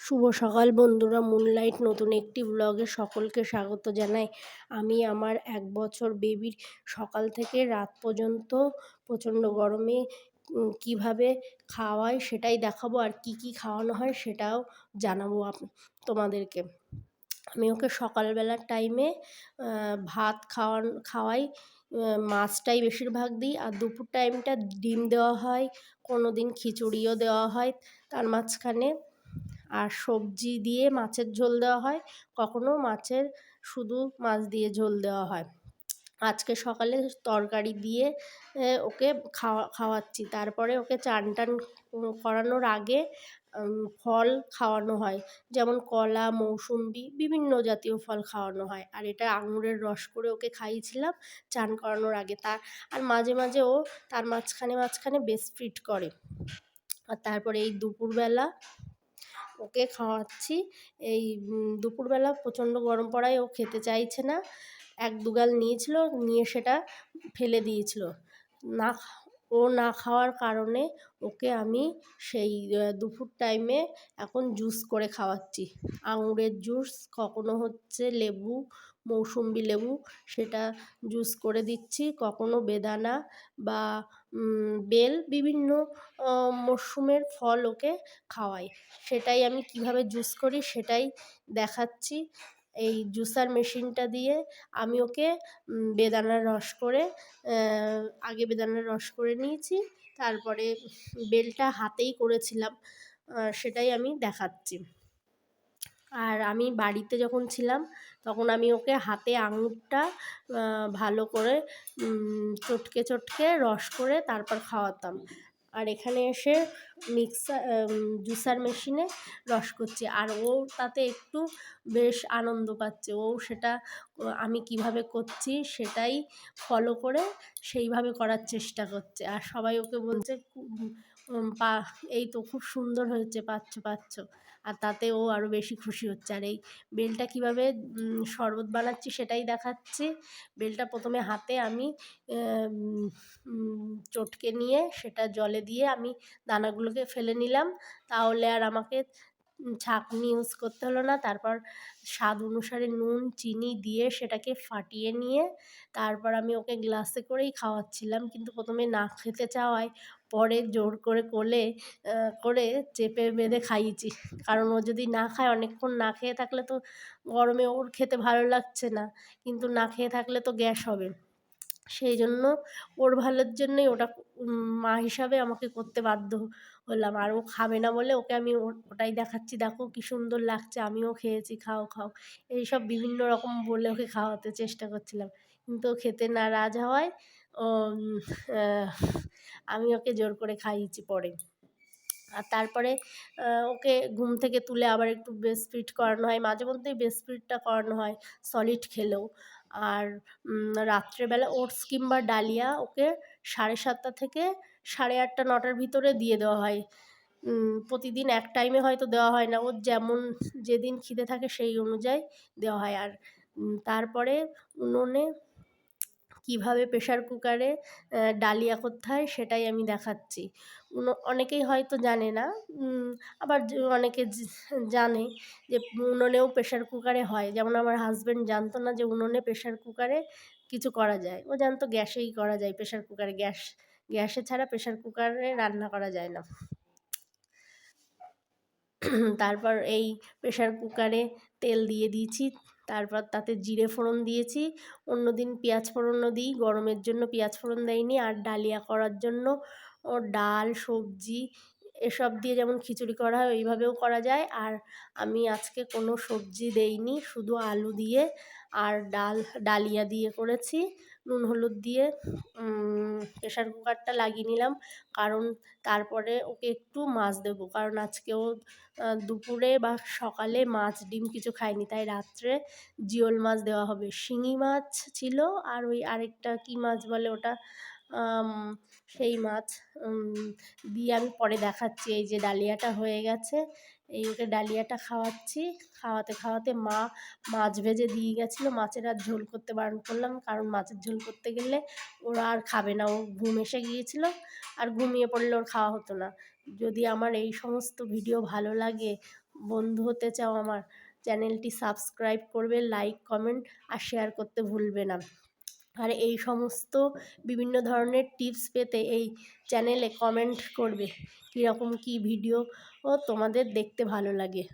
শুভ সকাল বন্ধুরা, মুনলাইট নতুন একটি ব্লগে সকলকে স্বাগত জানাই। আমি আমার 1 বছর বেবির সকাল থেকে রাত পর্যন্ত প্রচণ্ড গরমে কিভাবে খাওয়াই সেটাই দেখাবো, আর কি কি খাওয়ানো হয় সেটাও জানাবো তোমাদেরকে। আমি ওকে সকালবেলার টাইমে ভাত খাওয়াই, মাছটাই বেশিরভাগ দিই, আর দুপুর টাইমটা ডিম দেওয়া হয়, কোনো দিন খিচুড়িও দেওয়া হয় তার মাঝখানে, আর সবজি দিয়ে মাছের ঝোল দেওয়া হয়, কখনো শুধু মাছ দিয়ে ঝোল দেওয়া হয়। আজকে সকালে তরকারি দিয়ে ওকে খাওয়াচ্ছি। তারপরে ওকে চান টান করানোর আগে ফল খাওয়ানো হয়, যেমন কলা, মৌসুম্বি, বিভিন্ন জাতীয় ফল খাওয়ানো হয়। আর এটা আঙুরের রস করে ওকে খাইয়েছিলাম চান করানোর আগে। আর মাঝে মাঝে ও তার মাঝখানে ব্রেস্ট ফিড করে। আর তারপরে এই দুপুরবেলা ওকে খাওয়াচ্ছি। এই দুপুরবেলা প্রচণ্ড গরম পড়ায় ও খেতে চাইছে না, 1-2 গাল নিয়েছিল, নিয়ে সেটা ফেলে দিয়েছিল। না খাওয়ার কারণে ওকে আমি সেই দুপুর টাইমে এখন জুস করে খাওয়াচ্ছি। আঙুরের জুস, কখনো হচ্ছে লেবু, মৌসুম্বি লেবু, সেটা জুস করে দিচ্ছি, কখনো বেদানা বা বেল, বিভিন্ন মরশুমের ফল ওকে খাওয়াই। সেটাই আমি কিভাবে জুস করি সেটাই দেখাচ্ছি। এই জুসার মেশিনটা দিয়ে আমি ওকে আগে বেদানার রস করে নিয়েছি, তারপরে বেলটা হাতেই করেছিলাম, সেটাই আমি দেখাচ্ছি। আর আমি বাড়িতে যখন ছিলাম তখন আমি ওকে হাতে আঙুরটা ভালো করে চটকে রস করে তারপর খাওয়াতাম। আর এখানে এসে জুসার মেশিনে রস করছি, আর ও তাতে একটু বেশ আনন্দ পাচ্ছে। সেটা আমি কিভাবে করছি সেটাই ফলো করে সেইভাবে করার চেষ্টা করছে। আর সবাই ওকে বলছে এই তো খুব সুন্দর হয়েছে, পাচ্ছ। আর তাতে ও আরও বেশি খুশি হচ্ছে। আর এই বেলটা কীভাবে শরবত বানাচ্ছি সেটাই দেখাচ্ছি। বেলটা প্রথমে হাতে আমি চটকে নিয়ে সেটা জলে দিয়ে আমি দানাগুলোকে ফেলে নিলাম, তাহলে আর আমাকে ছাঁকনি ইউজ করতে হলো না। তারপর স্বাদ অনুসারে নুন, চিনি দিয়ে সেটাকে ফাটিয়ে নিয়ে তারপর আমি ওকে গ্লাসে করেই খাওয়াচ্ছিলাম, কিন্তু প্রথমে না খেতে চাওয়ায় পরে জোর করে কোলে করে চেপে বেঁধে খাইয়েছি। কারণ ও যদি না খায়, অনেকক্ষণ না খেয়ে থাকলে তো গরমে ওর খেতে ভালো লাগছে না, কিন্তু না খেয়ে থাকলে তো গ্যাস হবে। সেই জন্য ওর ভালোর জন্যই ওটা মা হিসাবে আমাকে করতে বাধ্য হলাম। আর ও খাবে না বলে ওকে আমি ওটাই দেখাচ্ছি, দেখো কি সুন্দর লাগছে, আমিও খেয়েছি, খাও। এইসব বিভিন্ন রকম বলে ওকে খাওয়াতে চেষ্টা করছিলাম, কিন্তু ও খেতে নারাজ হওয়ায় আমি ওকে জোর করে খাইয়েছি পরে। আর তারপরে ওকে ঘুম থেকে তুলে আবার একটু ব্রেস্ট ফিড করানো হয়, মাঝে মধ্যেই ব্রেস্ট ফিডটা করানো হয় সলিড খেলেও। আর রাত্রেবেলা ওটস কিংবা ডালিয়া ওকে 7:30 থেকে 8:30, 9টার ভিতরে দিয়ে দেওয়া হয়। প্রতিদিন এক টাইমে হয়তো দেওয়া হয় না, ওর যেমন যেদিন খিদে থাকে সেই অনুযায়ী দেওয়া হয়। আর তারপরে উনুনে কিভাবে প্রেশার কুকারে ডালিয়া করতে হয় সেটাই আমি দেখাচ্ছি। অনেকেই হয়তো জানে না, আবার অনেকে জানে যে উনুনেও প্রেশার কুকারে হয়। যেমন আমার হাজব্যান্ড জানতো না যে উনুনে প্রেশার কুকারে কিছু করা যায়, ও জানতো গ্যাসেই করা যায়। প্রেশার কুকারে গ্যাসে ছাড়া প্রেশার কুকারে রান্না করা যায় না। তারপর এই প্রেশার কুকারে তেল দিয়ে দিয়েছি, তারপর তাতে জিরে ফোড়ন দিয়েছি। অন্যদিন পেঁয়াজ ফোড়নও দিই, গরমের জন্য পেঁয়াজ ফোড়ন দেইনি। আর ডালিয়া করার জন্য ডাল, সবজি এসব দিয়ে যেমন খিচুড়ি করা হয় ওইভাবেও করা যায়। আর আমি আজকে কোনো সবজি দেইনি, শুধু আলু দিয়ে আর ডালিয়া দিয়ে করেছি। নুন হলুদ দিয়ে প্রেশার কুকারটা লাগিয়ে নিলাম, কারণ তারপরে ওকে একটু মাছ দেবো, কারণ আজকেও দুপুরে বা সকালে মাছ ডিম কিছু খায়নি, তাই রাত্রে জিওল মাছ দেওয়া হবে। শিঙি মাছ ছিল, আর ওই আরেকটা কী মাছ বলে ওটা, সেই মাছ দিয়ে আমি পরে দেখাচ্ছি। এই যে ডালিয়াটা হয়ে গেছে, ওকে ডালিয়াটা খাওয়াচ্ছি। খাওয়াতে মা মাছ ভেজে দিয়ে গেছিলো, মাছের আর ঝোল করতে বারণ করলাম, কারণ মাছের ঝোল করতে গেলে ওরা আর খাবে না, ও ঘুম এসে গিয়েছিলো, আর ঘুমিয়ে পড়লে ওর খাওয়া হতো না। যদি আমার এই সমস্ত ভিডিও ভালো লাগে বন্ধু হতে চাও আমার, চ্যানেলটি সাবস্ক্রাইব করবে, লাইক, কমেন্ট আর শেয়ার করতে ভুলবে না। আর এই সমস্ত বিভিন্ন ধরনের টিপস পেতে এই চ্যানেলে কমেন্ট করবে কীরকম কী ভিডিও তোমাদের দেখতে ভালো লাগে।